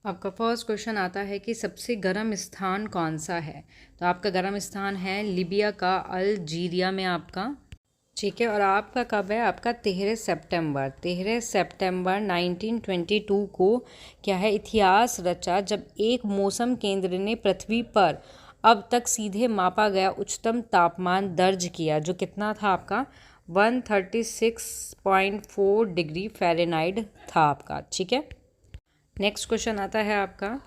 आपका first question आता है कि सबसे गर्म स्थान कौन सा है। तो आपका गर्म स्थान है लीबिया का अल्जीरिया में आपका। ठीक है, और आपका कब है? आपका 13 सितंबर 1922 को क्या है इतिहास रचा, जब एक मौसम केंद्र ने पृथ्वी पर अब तक सीधे मापा गया उच्चतम तापमान दर्ज किया, जो कितना था आपका 136.4 डिग्री फ़ारेनहाइट था आपका। ठीक है, नेक्स्ट क्वेश्चन आता है आपका।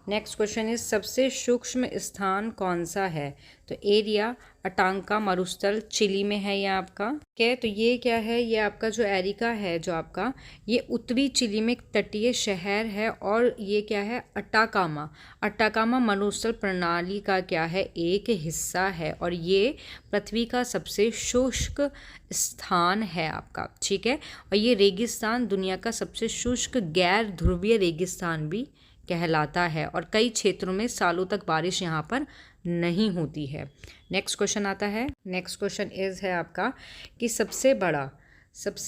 नेक्स्ट क्वेश्चन इज सबसे सूक्ष्म स्थान कौन सा है। तो एरिया अटांका मरुस्थल चिली में है ये आपका। क्या है? तो ये क्या है, ये आपका जो एरिका है जो आपका, ये उत्तरी चिली में तटीय शहर है। और ये क्या है, अटाकामा। अटाकामा मरुस्थल प्रणाली का क्या है, एक हिस्सा है। और ये पृथ्वी का सबसे शुष्क स्थान है आपका। ठीक है, और ये रेगिस्तान दुनिया का सबसे शुष्क गैर ध्रुवीय रेगिस्तान भी कहलाता है। और कई क्षेत्रों में सालों तक बारिश यहाँ पर नहीं होती है। नेक्स्ट क्वेश्चन आता है। नेक्स्ट क्वेश्चन इज है आपका कि सबसे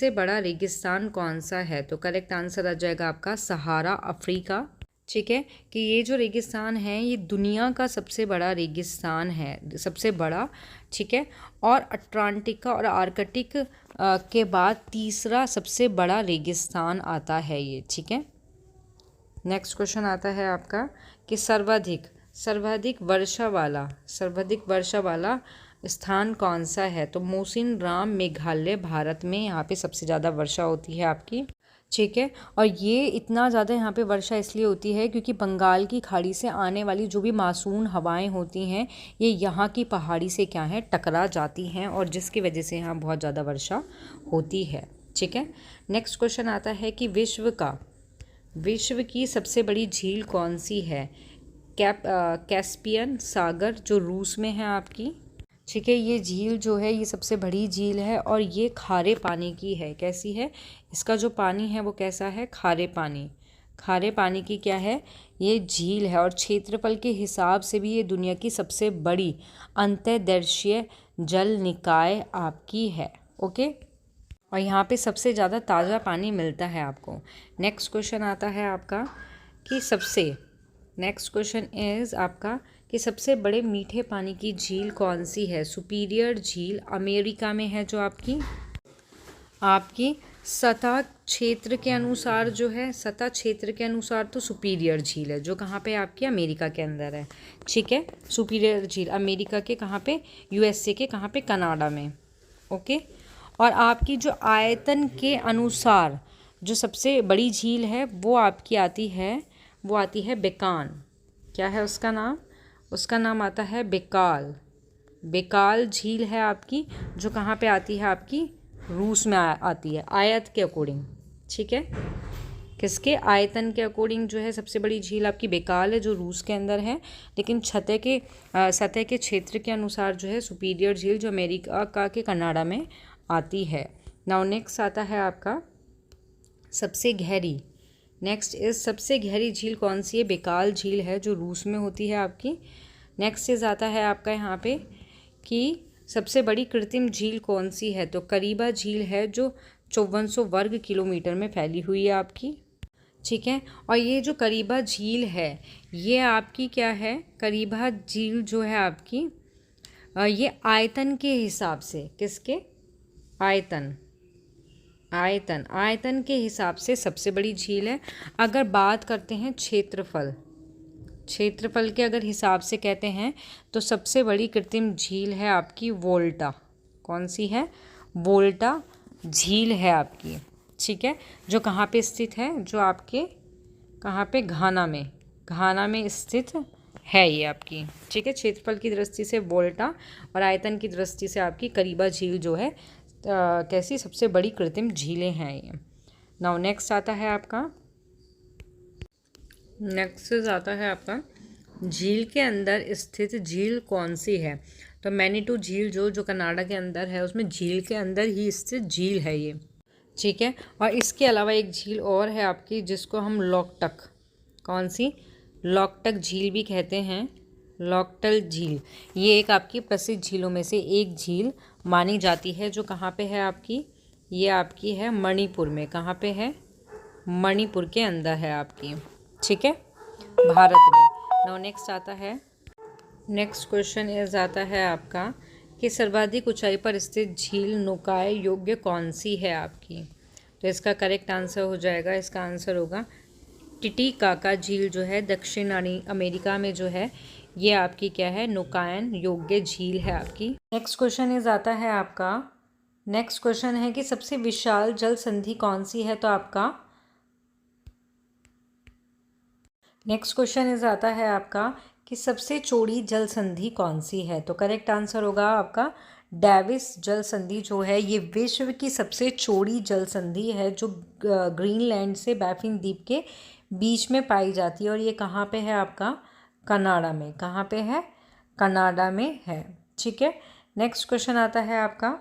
बड़ा रेगिस्तान कौन सा है। तो करेक्ट आंसर आ जाएगा आपका सहारा अफ्रीका। ठीक है, कि ये जो रेगिस्तान है ये दुनिया का सबसे बड़ा रेगिस्तान है, सबसे बड़ा। ठीक है, और अटलांटिका और आर्कटिक के बाद तीसरा सबसे बड़ा रेगिस्तान आता है ये। ठीक है, नेक्स्ट क्वेश्चन आता है आपका कि सर्वाधिक वर्षा वाला स्थान कौन सा है। तो मोसिन राम मेघालय भारत में, यहाँ पे सबसे ज़्यादा वर्षा होती है आपकी। ठीक है, और ये इतना ज़्यादा यहाँ पे वर्षा इसलिए होती है क्योंकि बंगाल की खाड़ी से आने वाली जो भी मानसून हवाएं होती हैं ये यहाँ की पहाड़ी से क्या है, टकरा जाती हैं, और जिसकी वजह से यहाँ बहुत ज़्यादा वर्षा होती है। ठीक है, नेक्स्ट क्वेश्चन आता है कि विश्व की सबसे बड़ी झील कौन सी है। कैस्पियन सागर जो रूस में है आपकी। ठीक है, ये झील जो है ये सबसे बड़ी झील है और ये खारे पानी की है। कैसी है? इसका जो पानी है वो कैसा है, खारे पानी की क्या है, ये झील है। और क्षेत्रफल के हिसाब से भी ये दुनिया की सबसे बड़ी अंतर्देशीय जल निकाय आपकी है। ओके, और यहाँ पे सबसे ज़्यादा ताज़ा पानी मिलता है आपको। नेक्स्ट क्वेश्चन आता है आपका कि नेक्स्ट क्वेश्चन इज़ आपका कि सबसे बड़े मीठे पानी की झील कौन सी है। सुपीरियर झील अमेरिका में है, जो आपकी सतह क्षेत्र के अनुसार तो सुपीरियर झील है, जो कहाँ पे आपकी अमेरिका के अंदर है। ठीक है, सुपीरियर झील अमेरिका के कहाँ पे, यूएसए के कहाँ पे, कनाडा में। ओके, और आपकी जो आयतन के अनुसार जो सबसे बड़ी झील है वो आपकी आती है बेकान। क्या है उसका नाम? उसका नाम आता है बेकाल झील है आपकी, जो कहाँ पे आती है आपकी, रूस में आती है आयत के अकॉर्डिंग। ठीक है, किसके आयतन के अकॉर्डिंग जो है सबसे बड़ी झील आपकी बेकाल है, जो रूस के अंदर है। लेकिन सतह के क्षेत्र के अनुसार जो है सुपीरियर झील जो अमेरिका के कनाडा में आती है। नाउ नेक्स्ट आता है आपका सबसे गहरी झील कौन सी है। बेकाल झील है, जो रूस में होती है आपकी। नेक्स्ट इज आता है आपका यहाँ पे कि सबसे बड़ी कृत्रिम झील कौन सी है। तो करीबा झील है, जो 5400 वर्ग किलोमीटर में फैली हुई है आपकी। ठीक है, और ये जो करीबा झील है ये आपकी क्या है, करीबा झील जो है आपकी ये आयतन के हिसाब से, किसके, आयतन के हिसाब से सबसे बड़ी झील है। अगर बात करते हैं क्षेत्रफल के अगर हिसाब से कहते हैं तो सबसे बड़ी कृत्रिम झील है आपकी वोल्टा। कौन सी है? वोल्टा झील है आपकी। ठीक है, जो कहाँ पे स्थित है, जो आपके कहाँ पे, घाना में स्थित है ये आपकी। ठीक है, क्षेत्रफल की दृष्टि से वोल्टा और आयतन की दृष्टि से आपकी करीबा झील जो है कैसी सबसे बड़ी कृत्रिम झीलें हैं ये। नाउ नेक्स्ट आता है आपका झील के अंदर स्थित झील कौन सी है। तो मैनीटू झील जो कनाडा के अंदर है, उसमें झील के अंदर ही स्थित झील है ये। ठीक है, और इसके अलावा एक झील और है आपकी जिसको हम लॉकटक झील भी कहते हैं। लॉकटल झील ये एक आपकी प्रसिद्ध झीलों में से एक झील मानी जाती है, जो कहाँ पे है आपकी, ये आपकी है मणिपुर में। कहाँ पे है? मणिपुर के अंदर है आपकी। ठीक है, भारत में। नाउ नेक्स्ट आता है, नेक्स्ट क्वेश्चन इज आता है आपका कि सर्वाधिक ऊंचाई पर स्थित झील नुकाय योग्य कौन सी है आपकी। तो इसका करेक्ट आंसर हो जाएगा, इसका आंसर होगा टिटिकाका झील जो है दक्षिण अमेरिका में जो है, ये आपकी क्या है, नौकायन योग्य झील है आपकी। नेक्स्ट क्वेश्चन इज आता है आपका, नेक्स्ट क्वेश्चन है कि सबसे विशाल जल संधि कौन सी है। तो आपका नेक्स्ट क्वेश्चन इज आता है आपका कि सबसे चौड़ी जल संधि कौन सी है। तो करेक्ट आंसर होगा आपका डेविस जल संधि जो है, ये विश्व की सबसे चौड़ी जल संधि है जो ग्रीनलैंड से बैफिन द्वीप के बीच में पाई जाती है। और ये कहाँ पे है आपका, कनाडा में। कहाँ पे है, कनाडा में है। ठीक है, नेक्स्ट क्वेश्चन आता है आपका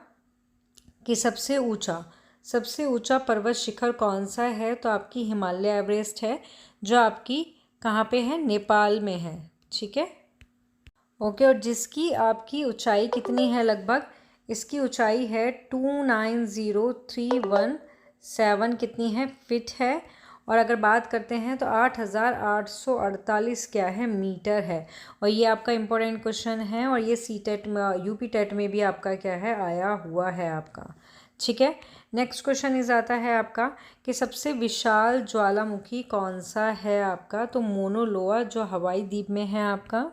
कि सबसे ऊंचा पर्वत शिखर कौन सा है। तो आपकी हिमालय एवरेस्ट है जो आपकी कहाँ पे है, नेपाल में है। ठीक है, ओके। और जिसकी आपकी ऊंचाई कितनी है, लगभग इसकी ऊंचाई है 290317 कितनी है, फीट है। और अगर बात करते हैं तो 8848 क्या है, मीटर है। और ये आपका इम्पोर्टेंट क्वेश्चन है और ये सी-टेट में, यूपी टेट में भी आपका क्या है, आया हुआ है आपका। ठीक है, नेक्स्ट क्वेश्चन इज आता है आपका कि सबसे विशाल ज्वालामुखी कौन सा है आपका। तो मोनो लोआ जो हवाई द्वीप में है आपका।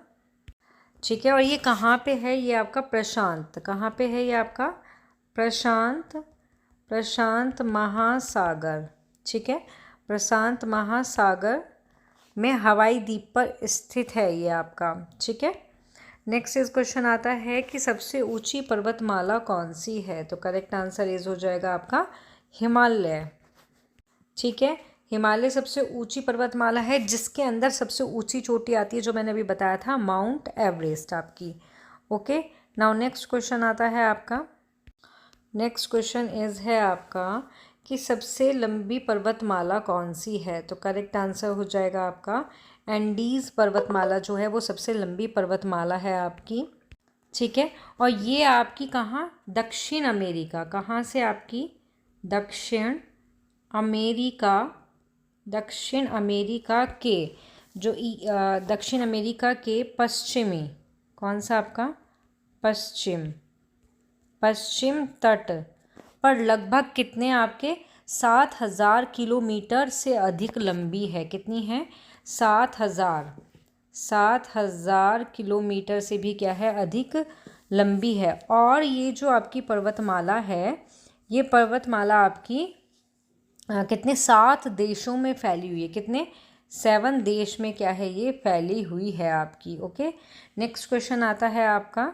ठीक है, और ये कहाँ पे है, ये आपका प्रशांत, कहाँ पे है ये आपका, प्रशांत महासागर। ठीक है, प्रशांत महासागर में हवाई द्वीप पर स्थित है ये आपका। ठीक है, नेक्स्ट इस क्वेश्चन आता है कि सबसे ऊंची पर्वतमाला कौन सी है। तो करेक्ट आंसर इज हो जाएगा आपका हिमालय। ठीक है, हिमालय सबसे ऊंची पर्वतमाला है जिसके अंदर सबसे ऊंची चोटी आती है जो मैंने अभी बताया था, माउंट एवरेस्ट आपकी। ओके, नाउ नेक्स्ट क्वेश्चन आता है आपका, नेक्स्ट क्वेश्चन इज है आपका कि सबसे लंबी पर्वतमाला कौन सी है। तो करेक्ट आंसर हो जाएगा आपका एंडीज़ पर्वतमाला जो है वो सबसे लंबी पर्वतमाला है आपकी। ठीक है, और ये आपकी कहाँ, दक्षिण अमेरिका, कहाँ से आपकी, दक्षिण अमेरिका के जो दक्षिण अमेरिका के पश्चिमी, कौन सा आपका, पश्चिम तट पर लगभग कितने आपके 7000 किलोमीटर से अधिक लंबी है। कितनी है, 7000 किलोमीटर से भी क्या है, अधिक लंबी है। और ये जो आपकी पर्वतमाला है, ये पर्वतमाला आपकी कितने 7 देशों में फैली हुई है। कितने, 7 देश में क्या है, ये फैली हुई है आपकी। ओके, नेक्स्ट क्वेश्चन आता है आपका,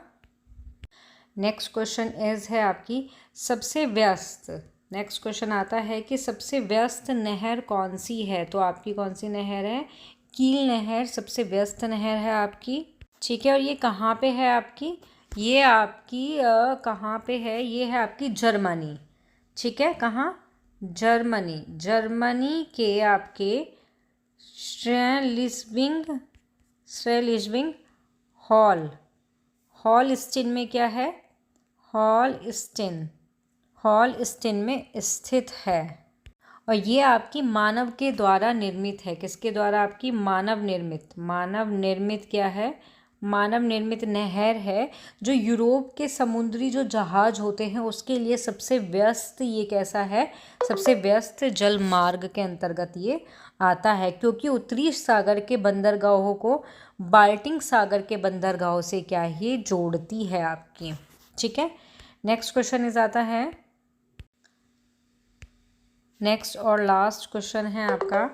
नेक्स्ट क्वेश्चन इज है आपकी सबसे व्यस्त, नेक्स्ट क्वेश्चन आता है कि सबसे व्यस्त नहर कौन सी है। तो आपकी कौन सी नहर है, कील नहर सबसे व्यस्त नहर है आपकी। ठीक है, और ये कहाँ पे है आपकी, ये आपकी कहाँ पे है, ये है आपकी जर्मनी। ठीक है, कहाँ, जर्मनी के आपके श्रेलिस्विंग हॉलस्टीन में क्या है, हॉलस्टीन में स्थित है। और ये आपकी मानव के द्वारा निर्मित है। किसके द्वारा, आपकी मानव निर्मित क्या है, मानव निर्मित नहर है जो यूरोप के समुद्री जो जहाज होते हैं उसके लिए सबसे व्यस्त, ये कैसा है, सबसे व्यस्त जल मार्ग के अंतर्गत ये आता है, क्योंकि उत्तरी सागर के बंदरगाहों को बाल्टिक सागर के बंदरगाहों से क्या ये जोड़ती है आपकी। ठीक है, नेक्स्ट क्वेश्चन इज आता है, नेक्स्ट और लास्ट क्वेश्चन है आपका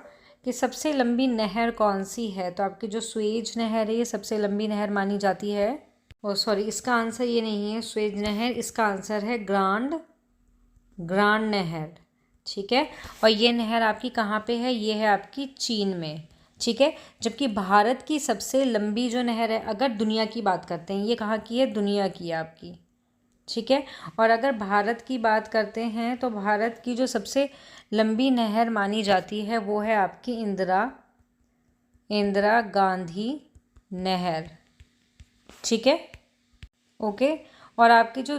कि सबसे लंबी नहर कौन सी है। तो आपकी जो स्वेज नहर है ये सबसे लंबी नहर मानी जाती है। और सॉरी, इसका आंसर ये नहीं है स्वेज नहर, इसका आंसर है ग्रांड नहर। ठीक है, और ये नहर आपकी कहाँ पे है, ये है आपकी चीन में। ठीक है, जबकि भारत की सबसे लंबी जो नहर है, अगर दुनिया की बात करते हैं, ये कहाँ की है, दुनिया की है आपकी। ठीक है, और अगर भारत की बात करते हैं तो भारत की जो सबसे लंबी नहर मानी जाती है वो है आपकी इंदिरा गांधी नहर। ठीक है, ओके। और आपकी जो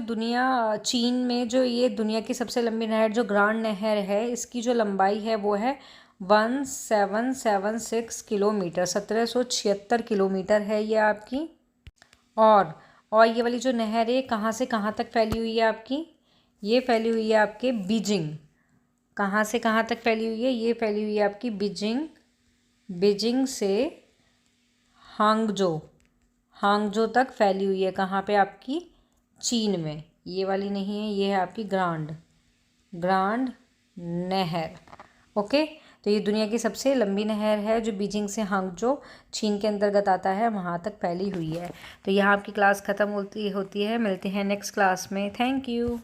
चीन में जो ये दुनिया की सबसे लंबी नहर जो ग्रांड नहर है, इसकी जो लंबाई है वो है 1776 किलोमीटर, 1776 किलोमीटर है ये आपकी। और ये वाली जो नहर है कहाँ से कहाँ तक फैली हुई है आपकी? ये फैली हुई है आपके बीजिंग। कहाँ से कहाँ तक फैली हुई है? ये फैली हुई है आपकी बीजिंग, बीजिंग से हांगजो तक फैली हुई है। कहाँ पे आपकी? चीन में। ये वाली नहीं है, ये है आपकी ग्रांड नहर। ओके, तो ये दुनिया की सबसे लंबी नहर है जो बीजिंग से हांगजो चीन के अंतर्गत आता है, वहाँ तक फैली हुई है। तो यहाँ आपकी क्लास ख़त्म होती है। मिलते हैं नेक्स्ट क्लास में। Thank you.